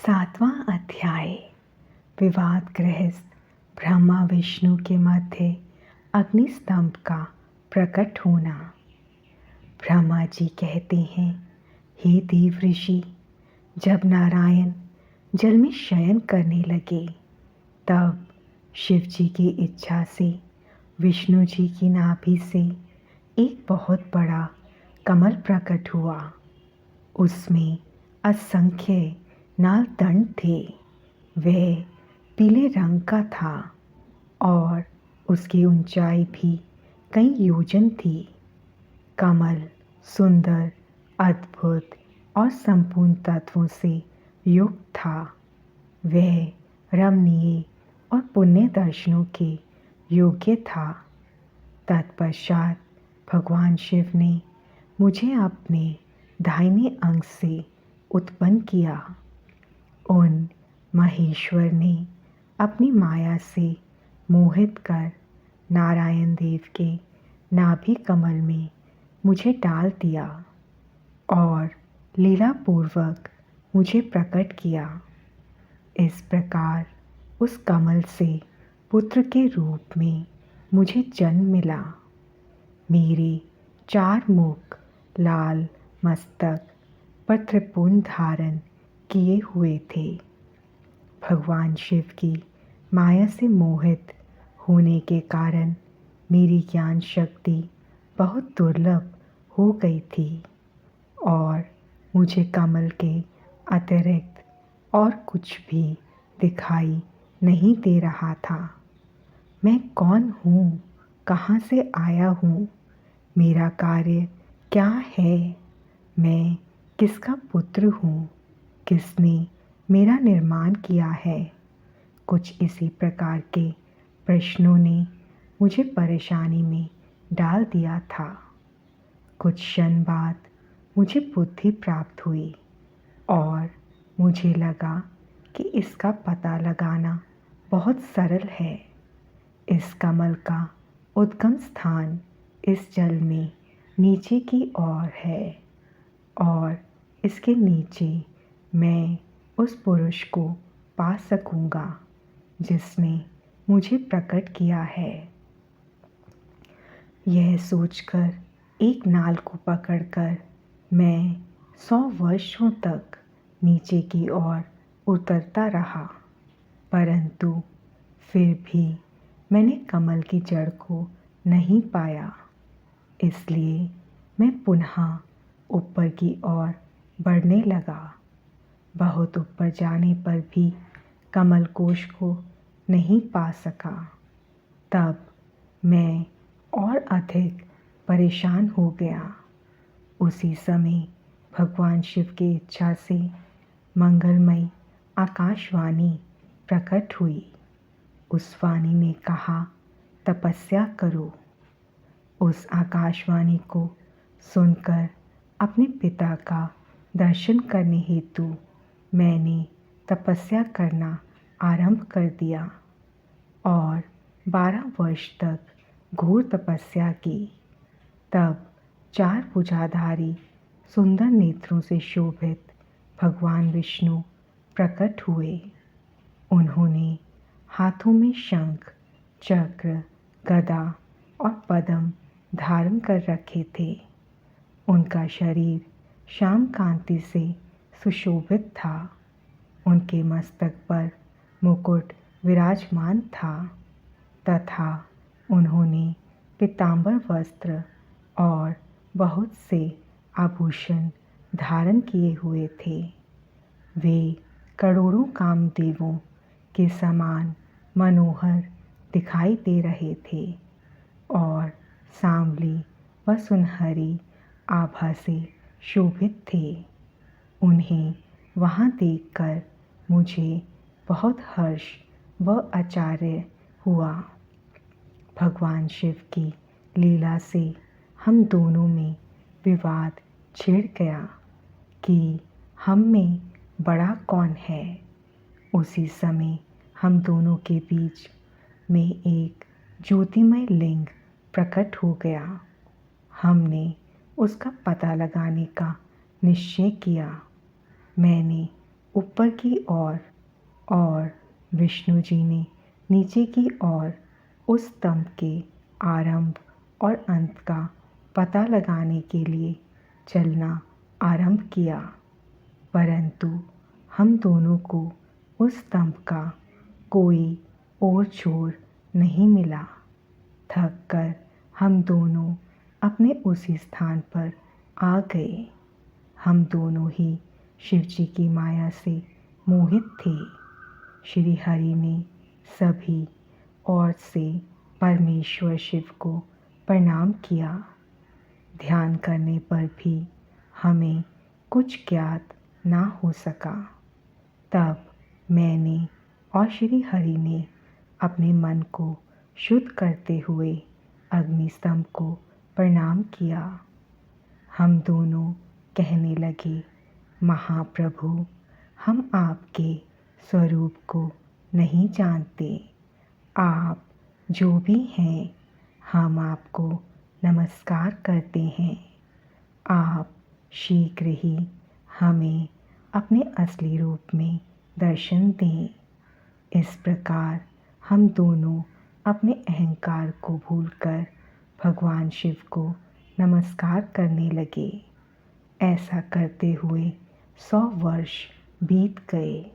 सातवां अध्याय। विवादग्रस्त ब्रह्मा विष्णु के मध्य अग्निस्तंभ का प्रकट होना। ब्रह्मा जी कहते हैं, हे देव ऋषि, जब नारायण जल में शयन करने लगे तब शिव जी की इच्छा से विष्णु जी की नाभि से एक बहुत बड़ा कमल प्रकट हुआ। उसमें असंख्य नाल दंड थे। वह पीले रंग का था और उसकी ऊंचाई भी कई योजन थी। कमल सुंदर, अद्भुत और संपूर्ण तत्वों से युक्त था। वह रमणीय और पुण्य दर्शनों के योग्य था। तत्पश्चात भगवान शिव ने मुझे अपने दाहिने अंग से उत्पन्न किया। उन महेश्वर ने अपनी माया से मोहित कर नारायण देव के नाभि कमल में मुझे डाल दिया और लीलापूर्वक मुझे प्रकट किया। इस प्रकार उस कमल से पुत्र के रूप में मुझे जन्म मिला। मेरे 4 मुख, लाल मस्तक पर त्रिपुंड धारण किए हुए थे। भगवान शिव की माया से मोहित होने के कारण मेरी ज्ञान शक्ति बहुत दुर्लभ हो गई थी और मुझे कमल के अतिरिक्त और कुछ भी दिखाई नहीं दे रहा था। मैं कौन हूँ, कहाँ से आया हूँ, मेरा कार्य क्या है, मैं किसका पुत्र हूँ, किसने मेरा निर्माण किया है। कुछ इसी प्रकार के प्रश्नों ने मुझे परेशानी में डाल दिया था। कुछ क्षण बाद मुझे बुद्धि प्राप्त हुई और मुझे लगा कि इसका पता लगाना बहुत सरल है। इस कमल का उद्गम स्थान इस जल में नीचे की ओर है और इसके नीचे मैं उस पुरुष को पा सकूंगा जिसने मुझे प्रकट किया है। यह सोचकर एक नाल को पकड़कर मैं 100 वर्षों तक नीचे की ओर उतरता रहा, परंतु फिर भी मैंने कमल की जड़ को नहीं पाया। इसलिए मैं पुनः ऊपर की ओर बढ़ने लगा। बहुत ऊपर जाने पर भी कमल कोश को नहीं पा सका। तब मैं और अधिक परेशान हो गया। उसी समय भगवान शिव की इच्छा से मंगलमयी आकाशवाणी प्रकट हुई। उस वाणी ने कहा, तपस्या करो। उस आकाशवाणी को सुनकर अपने पिता का दर्शन करने हेतु मैंने तपस्या करना आरंभ कर दिया और 12 वर्ष तक घोर तपस्या की। तब 4 भुजाधारी सुंदर नेत्रों से शोभित भगवान विष्णु प्रकट हुए। उन्होंने हाथों में शंख, चक्र, गदा और पद्म धारण कर रखे थे। उनका शरीर श्याम कांति से सुशोभित था। उनके मस्तक पर मुकुट विराजमान था तथा उन्होंने पीतांबर वस्त्र और बहुत से आभूषण धारण किए हुए थे। वे करोड़ों कामदेवों के समान मनोहर दिखाई दे रहे थे और सांवली व सुनहरी आभा से शोभित थे। उन्हें वहाँ देखकर मुझे बहुत हर्ष व आश्चर्य हुआ। भगवान शिव की लीला से हम दोनों में विवाद छिड़ गया कि हम में बड़ा कौन है। उसी समय हम दोनों के बीच में एक ज्योतिमय लिंग प्रकट हो गया। हमने उसका पता लगाने का निश्चय किया। मैंने ऊपर की ओर और विष्णु जी ने नीचे की ओर उस स्तंभ के आरंभ और अंत का पता लगाने के लिए चलना आरंभ किया, परंतु हम दोनों को उस स्तंभ का कोई और छोर नहीं मिला। थक कर हम दोनों अपने उसी स्थान पर आ गए। हम दोनों ही शिव जी की माया से मोहित थे। श्री हरि ने सभी ओर से परमेश्वर शिव को प्रणाम किया। ध्यान करने पर भी हमें कुछ ज्ञात ना हो सका। तब मैंने और श्री हरि ने अपने मन को शुद्ध करते हुए अग्नि स्तंभ को प्रणाम किया। हम दोनों कहने लगे, महाप्रभु, हम आपके स्वरूप को नहीं जानते। आप जो भी हैं, हम आपको नमस्कार करते हैं। आप शीघ्र ही हमें अपने असली रूप में दर्शन दें। इस प्रकार हम दोनों अपने अहंकार को भूलकर भगवान शिव को नमस्कार करने लगे। ऐसा करते हुए 100 वर्ष बीत गए।